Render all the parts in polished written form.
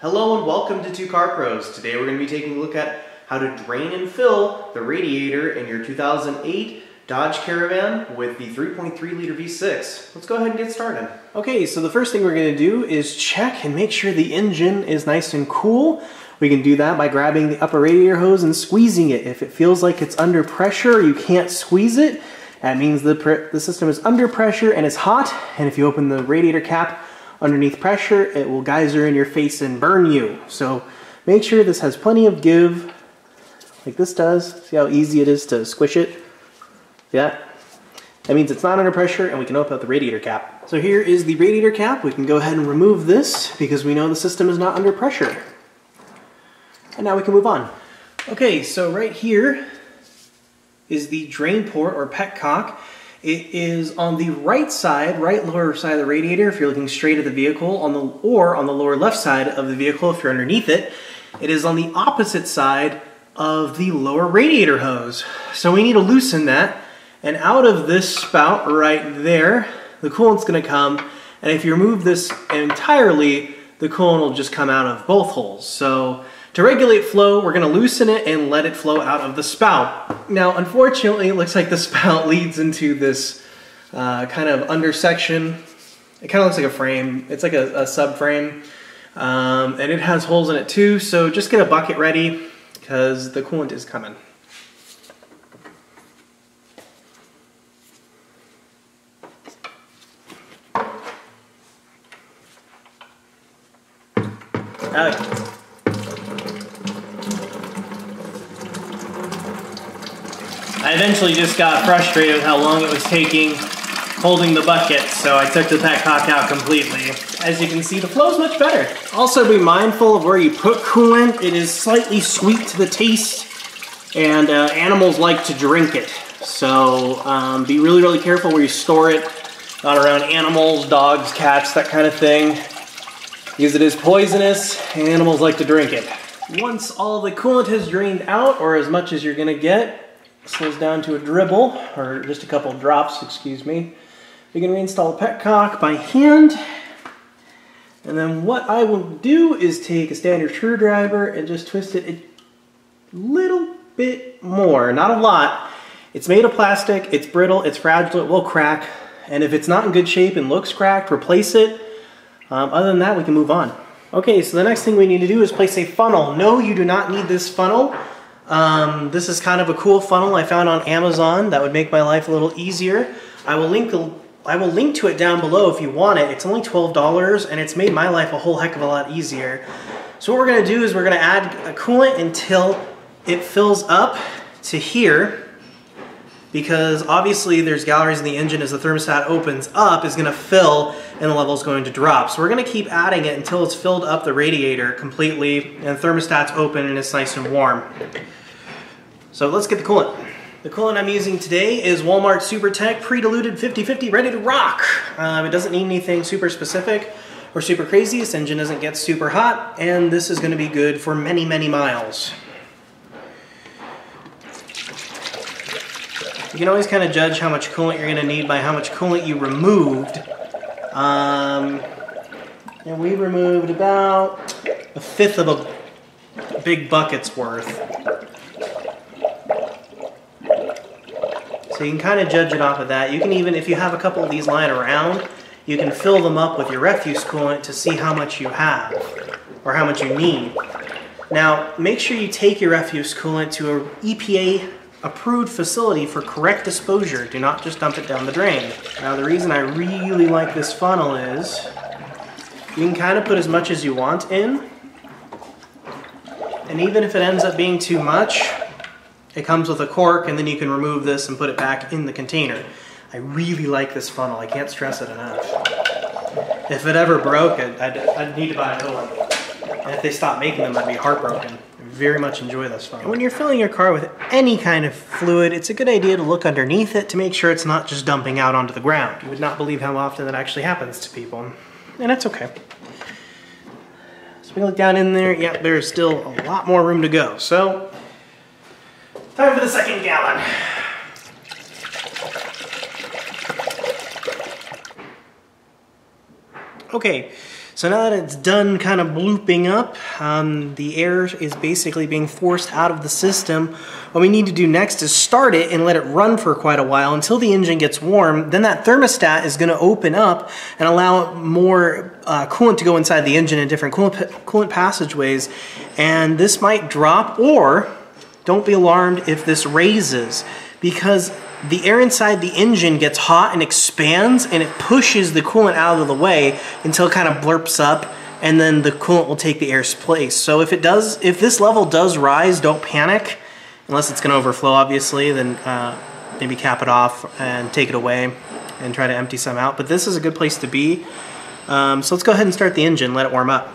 Hello and welcome to Two Car Pros. Today we're going to be taking a look at how to drain and fill the radiator in your 2008 Dodge Caravan with the 3.3 liter V6. Let's go ahead and get started. Okay, so the first thing we're going to do is check and make sure the engine is nice and cool. We can do that by grabbing the upper radiator hose and squeezing it. If it feels like it's under pressure or you can't squeeze it, that means the system is under pressure and it's hot. And if you open the radiator cap underneath pressure, it will geyser in your face and burn you. So make sure this has plenty of give, like this does. See how easy it is to squish it? Yeah. That means it's not under pressure and we can open up the radiator cap. So here is the radiator cap. We can go ahead and remove this because we know the system is not under pressure. And now we can move on. Okay, so right here is the drain port or petcock. It is on the right side, right lower side of the radiator if you're looking straight at the vehicle, or on the lower left side of the vehicle if you're underneath it. It is on the opposite side of the lower radiator hose. So we need to loosen that, and out of this spout right there, the coolant's gonna come, and if you remove this entirely, the coolant will just come out of both holes. So to regulate flow, we're going to loosen it and let it flow out of the spout. Now, unfortunately, it looks like the spout leads into this kind of undersection. It kind of looks like a frame. It's like a subframe, and it has holes in it too. So just get a bucket ready because the coolant is coming. I eventually just got frustrated with how long it was taking holding the bucket, so I took the petcock out completely. As you can see, the flow is much better. Also be mindful of where you put coolant. It is slightly sweet to the taste, and animals like to drink it. So be really, really careful where you store it. Not around animals, dogs, cats, that kind of thing. Because it is poisonous, and animals like to drink it. Once all the coolant has drained out, or as much as you're gonna get, slows down to a dribble, or just a couple drops, excuse me. We can reinstall the petcock by hand. And then what I will do is take a standard screwdriver and just twist it a little bit more, not a lot. It's made of plastic, it's brittle, it's fragile, it will crack. And if it's not in good shape and looks cracked, replace it. Other than that, we can move on. Okay, so the next thing we need to do is place a funnel. No, you do not need this funnel. This is kind of a cool funnel I found on Amazon that would make my life a little easier. I will link to it down below if you want it. It's only $12 and it's made my life a whole heck of a lot easier. So what we're gonna do is we're gonna add a coolant until it fills up to here, because obviously there's galleries in the engine. As the thermostat opens up, is gonna fill and the level is going to drop. So we're gonna keep adding it until it's filled up the radiator completely and the thermostat's open and it's nice and warm. So let's get the coolant. The coolant I'm using today is Walmart SuperTech pre-diluted 50/50 ready to rock. It doesn't need anything super specific or super crazy. This engine doesn't get super hot, and this is gonna be good for many, many miles. You can always kind of judge how much coolant you're gonna need by how much coolant you removed. And we removed about 1/5 of a big bucket's worth. So you can kind of judge it off of that. You can even, if you have a couple of these lying around, you can fill them up with your refuse coolant to see how much you have or how much you need. Now, make sure you take your refuse coolant to a EPA approved facility for correct disposure. Do not just dump it down the drain. Now, the reason I really like this funnel is you can kind of put as much as you want in, and even if it ends up being too much, it comes with a cork, and then you can remove this and put it back in the container. I really like this funnel. I can't stress it enough. If it ever broke, I'd need to buy a new one. And if they stopped making them, I'd be heartbroken. I very much enjoy this funnel. And when you're filling your car with any kind of fluid, it's a good idea to look underneath it to make sure it's not just dumping out onto the ground. You would not believe how often that actually happens to people. And that's okay. So we look down in there. Yeah, there's still a lot more room to go. So time for the second gallon. Okay, So now that it's done kind of blooping up, the air is basically being forced out of the system. What we need to do next is start it and let it run for quite a while until the engine gets warm. Then that thermostat is going to open up and allow more coolant to go inside the engine in different coolant passageways. And this might drop, or don't be alarmed if this raises, because the air inside the engine gets hot and expands, and it pushes the coolant out of the way until it kind of blurps up, and then the coolant will take the air's place. So if this level does rise, don't panic, unless it's going to overflow, obviously. Then maybe cap it off and take it away and try to empty some out. But this is a good place to be. So let's go ahead and start the engine, let it warm up.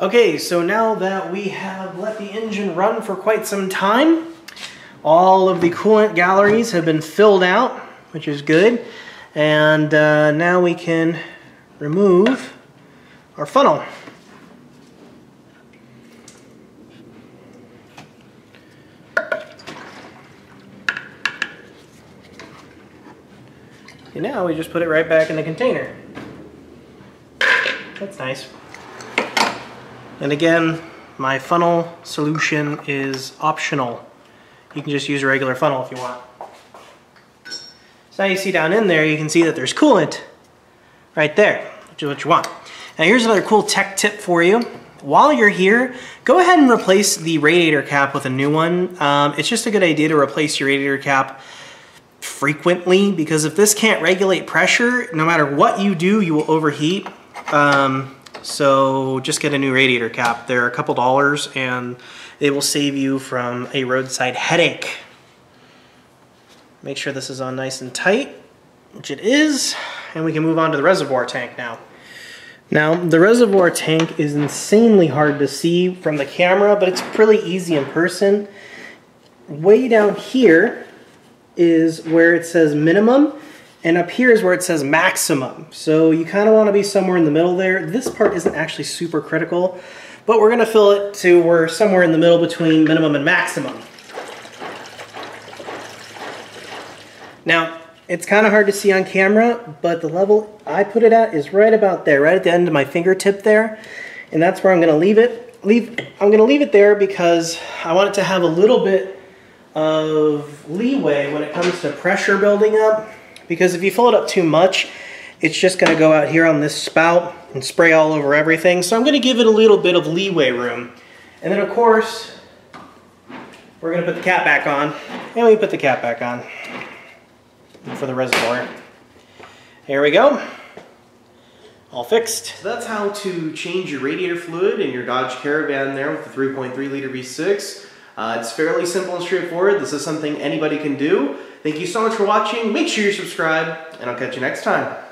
Okay, so now that we have let the engine run for quite some time, all of the coolant galleries have been filled out, which is good. And now we can remove our funnel. And now we just put it right back in the container. That's nice. And again, my funnel solution is optional. You can just use a regular funnel if you want. So now you see down in there, you can see that there's coolant right there, which is what you want. Now here's another cool tech tip for you. While you're here, go ahead and replace the radiator cap with a new one. It's just a good idea to replace your radiator cap frequently, because if this can't regulate pressure, no matter what you do, you will overheat. So just get a new radiator cap. They're a couple dollars and they will save you from a roadside headache. Make sure this is on nice and tight, which it is, and we can move on to the reservoir tank now. Now, the reservoir tank is insanely hard to see from the camera, but it's pretty easy in person. Way down here is where it says minimum, and up here is where it says maximum. So you kind of want to be somewhere in the middle there. This part isn't actually super critical, but we're going to fill it to where somewhere in the middle between minimum and maximum. Now, it's kind of hard to see on camera, but the level I put it at is right about there, right at the end of my fingertip there. And that's where I'm going to leave it. I'm going to leave it there because I want it to have a little bit of leeway when it comes to pressure building up. Because if you fill it up too much, it's just going to go out here on this spout and spray all over everything. So I'm going to give it a little bit of leeway room. And then of course, we're going to put the cap back on. And we put the cap back on for the reservoir. Here we go. All fixed. So that's how to change your radiator fluid in your Dodge Caravan there with the 3.3 liter V6. It's fairly simple and straightforward. This is something anybody can do. Thank you so much for watching. Make sure you subscribe, and I'll catch you next time.